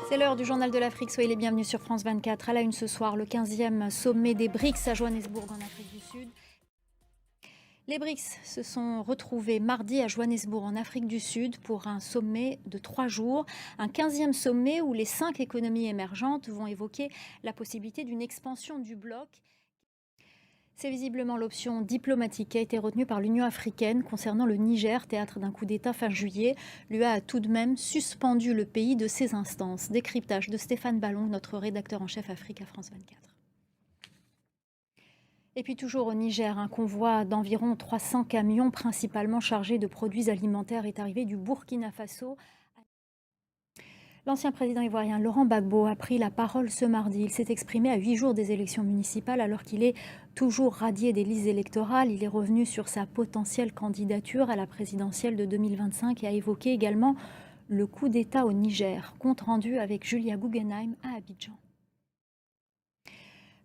C'est l'heure du journal de l'Afrique. Soyez les bienvenus sur France 24. À la une ce soir, le 15e sommet des BRICS à Johannesburg en Afrique du Sud. Les BRICS se sont retrouvés mardi à Johannesburg en Afrique du Sud pour un sommet de 3 jours. Un 15e sommet où les 5 économies émergentes vont évoquer la possibilité d'une expansion du bloc. C'est visiblement l'option diplomatique qui a été retenue par l'Union africaine concernant le Niger, théâtre d'un coup d'État fin juillet. L'UA a tout de même suspendu le pays de ses instances. Décryptage de Stéphane Ballon, notre rédacteur en chef Afrique à France 24. Et puis toujours au Niger, un convoi d'environ 300 camions, principalement chargés de produits alimentaires, est arrivé du Burkina Faso. L'ancien président ivoirien Laurent Gbagbo a pris la parole ce mardi. Il s'est exprimé à 8 jours des élections municipales alors qu'il est toujours radié des listes électorales. Il est revenu sur sa potentielle candidature à la présidentielle de 2025 et a évoqué également le coup d'État au Niger. Compte rendu avec Julia Guggenheim à Abidjan.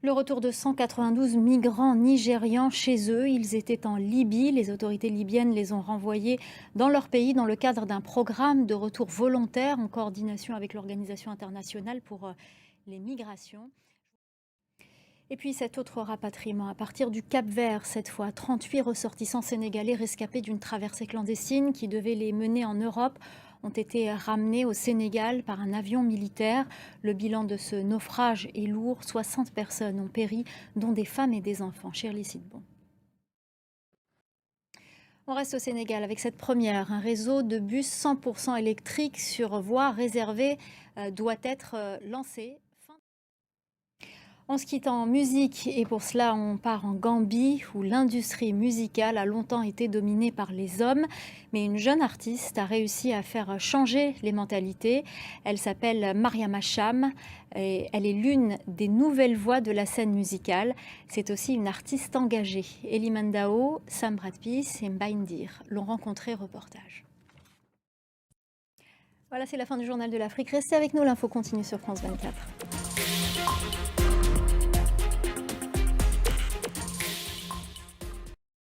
Le retour de 192 migrants nigérians chez eux. Ils étaient en Libye. Les autorités libyennes les ont renvoyés dans leur pays dans le cadre d'un programme de retour volontaire en coordination avec l'Organisation internationale pour les migrations. Et puis cet autre rapatriement à partir du Cap-Vert, cette fois 38 ressortissants sénégalais rescapés d'une traversée clandestine qui devait les mener en Europe ont été ramenés au Sénégal par un avion militaire. Le bilan de ce naufrage est lourd. 60 personnes ont péri, dont des femmes et des enfants. Shirley Sidbon. On reste au Sénégal avec cette première. Un réseau de bus 100% électriques sur voie réservée doit être lancé. On se quitte en musique et pour cela on part en Gambie où l'industrie musicale a longtemps été dominée par les hommes. Mais une jeune artiste a réussi à faire changer les mentalités. Elle s'appelle Mariama Cham et elle est l'une des nouvelles voix de la scène musicale. C'est aussi une artiste engagée. Elie Mandao, Sam Bradpis et Mbaïndir l'ont rencontrée. Reportage. Voilà, c'est la fin du journal de l'Afrique. Restez avec nous, l'info continue sur France 24.